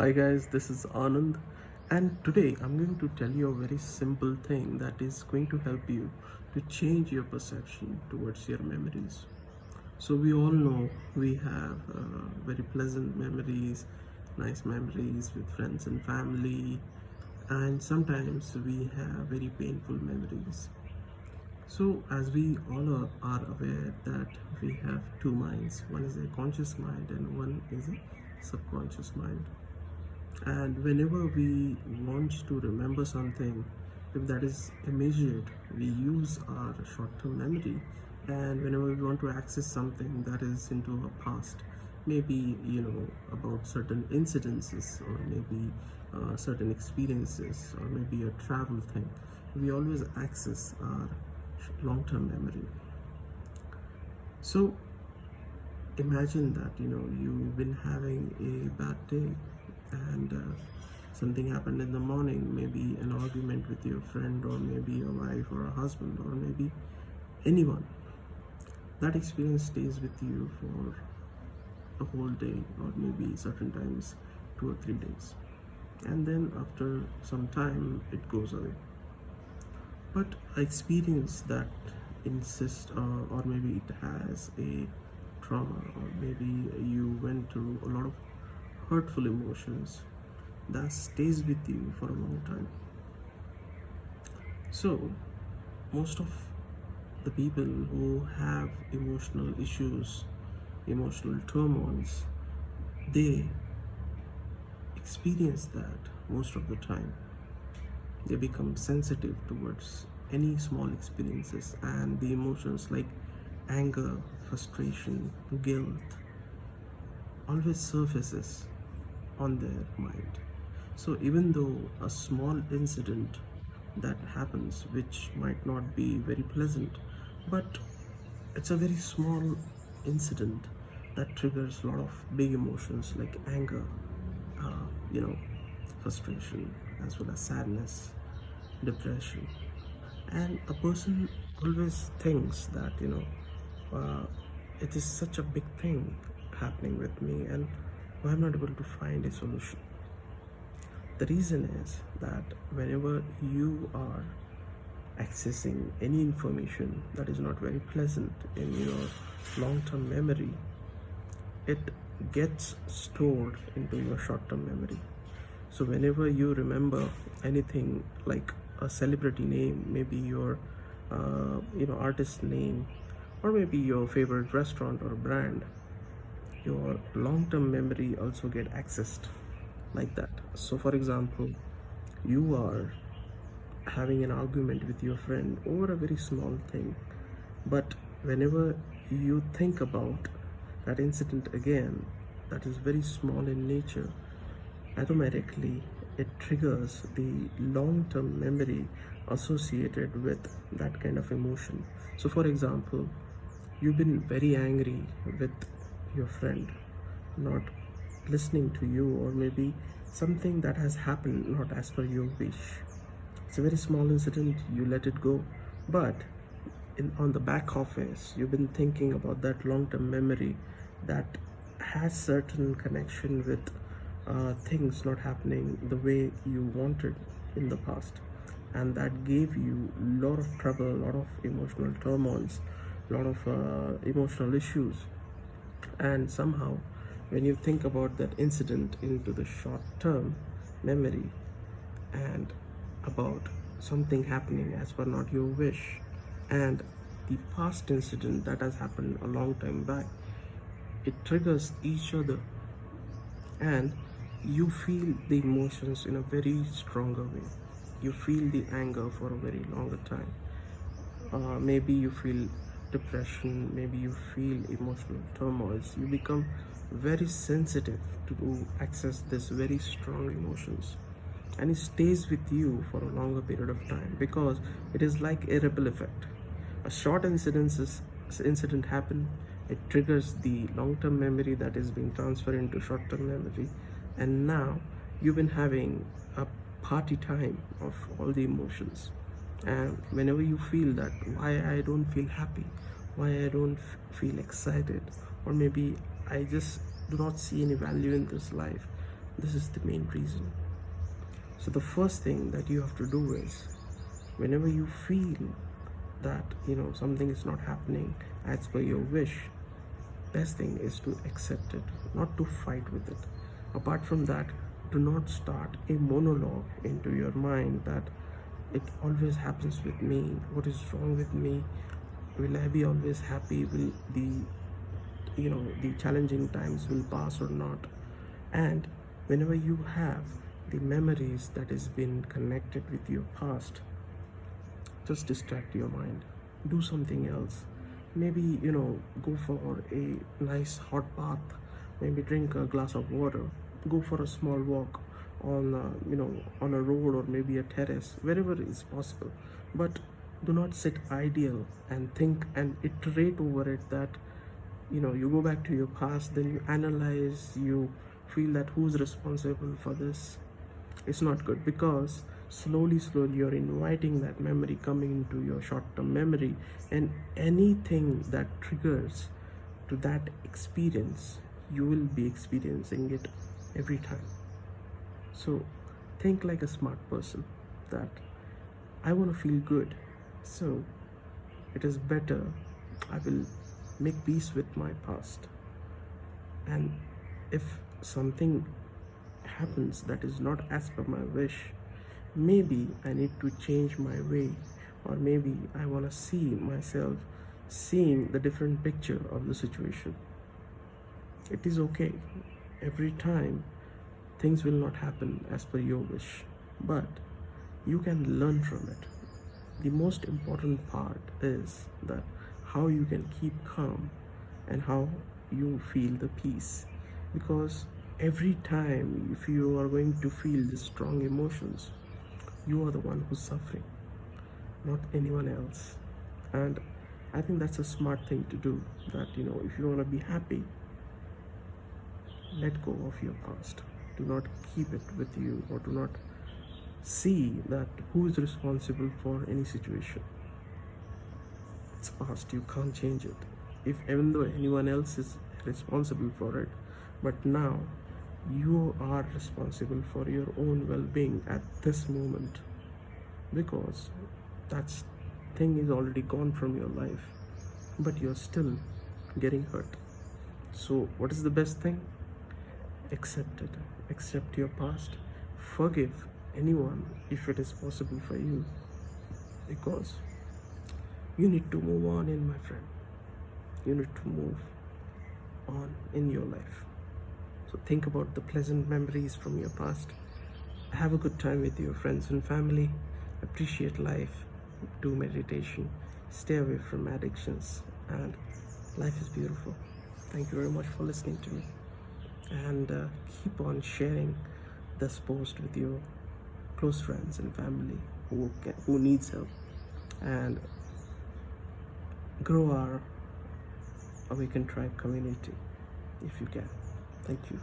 Hi guys, this is Anand, and today I'm going to tell you a very simple thing that is going to help you to change your perception towards your memories. So we all know we have very pleasant memories, nice memories with friends and family, and sometimes we have very painful memories. So as we all are aware that we have two minds, one is a conscious mind and one is a subconscious mind. And whenever we want to remember something, if that is immediate, we use our short-term memory. And whenever we want to access something that is into our past, maybe about certain incidences, or maybe certain experiences, or maybe a travel thing, we always access our long-term memory. So imagine that you've been having a bad day, and something happened in the morning, maybe an argument with your friend, or maybe a wife or a husband, or maybe anyone. That experience stays with you for a whole day, or maybe certain times 2 or 3 days, and then after some time it goes away. But I experience that insists, or maybe it has a trauma, or maybe you went through a lot of hurtful emotions that stays with you for a long time. So most of the people who have emotional issues, emotional turmoils, they experience that most of the time. They become sensitive towards any small experiences, and the emotions like anger, frustration, guilt always surfaces on their mind. So even though a small incident that happens, which might not be very pleasant, but it's a very small incident that triggers a lot of big emotions like anger, uh, you know, frustration, as well as sadness, depression. And a person always thinks that uh, it is such a big thing happening with me, and why I'm not able to find a solution. The reason is that whenever you are accessing any information that is not very pleasant in your long-term memory, it gets stored into your short-term memory. So whenever you remember anything like a celebrity name, maybe your artist name, or maybe your favorite restaurant or brand, your long-term memory also get accessed like that. So for example, you are having an argument with your friend over a very small thing, but whenever you think about that incident again, that is very small in nature, automatically it triggers the long-term memory associated with that kind of emotion. So for example, you've been very angry with your friend not listening to you, or maybe something that has happened not as per your wish. It's a very small incident, you let it go, but on the back office you've been thinking about that long-term memory that has certain connection with things not happening the way you wanted in the past, and that gave you a lot of trouble, a lot of emotional turmoils, a lot of emotional issues. And somehow when you think about that incident into the short term memory, and about something happening as per not your wish, and the past incident that has happened a long time back, it triggers each other, and you feel the emotions in a very stronger way. You feel the anger for a very longer time. Maybe you feel depression, maybe you feel emotional turmoils. You become very sensitive to access this very strong emotions, and it stays with you for a longer period of time, because it is like a ripple effect. A short incident happen, it triggers the long-term memory that is being transferred into short-term memory, and now you've been having a party time of all the emotions. And whenever you feel that, why I don't feel happy, why I don't feel excited, or maybe I just do not see any value in this life, This is the main reason. So the first thing that you have to do is, whenever you feel that something is not happening as per your wish, best thing is to accept it, not to fight with it. Apart from that, do not start a monologue into your mind that it always happens with me, what is wrong with me, will I be always happy, will the challenging times will pass or not. And whenever you have the memories that has been connected with your past, just distract your mind, do something else. Maybe go for a nice hot bath, maybe drink a glass of water, go for a small walk on on a road, or maybe a terrace, wherever is possible. But do not sit idle and think and iterate over it, that you go back to your past, then you analyze, you feel that who's responsible for this. It's not good, because slowly you're inviting that memory coming into your short-term memory, and anything that triggers to that experience, you will be experiencing it every time. So think like a smart person, that I want to feel good, so it is better I will make peace with my past. And if something happens that is not as per my wish, maybe I need to change my way, or maybe I want to see myself seeing the different picture of the situation. It is okay. Every time things will not happen as per your wish, but you can learn from it. The most important part is that how you can keep calm and how you feel the peace. Because every time, if you are going to feel the strong emotions, you are the one who's suffering, not anyone else. And I think that's a smart thing to do, that if you want to be happy, let go of your past. Do not keep it with you, or do not see that who is responsible for any situation. It's past, you can't change it, if even though anyone else is responsible for it. But now you are responsible for your own well-being at this moment, because that thing is already gone from your life, but you're still getting hurt. So what is the best thing? Accept it. Accept your past. Forgive anyone if it is possible for you, because you need to move on, my friend. You need to move on in your life. So think about the pleasant memories from your past. Have a good time with your friends and family. Appreciate life. Do meditation. Stay away from addictions. And life is beautiful. Thank you very much for listening to me. And keep on sharing this post with your close friends and family who needs help. And grow our Awaken Tribe community if you can. Thank you.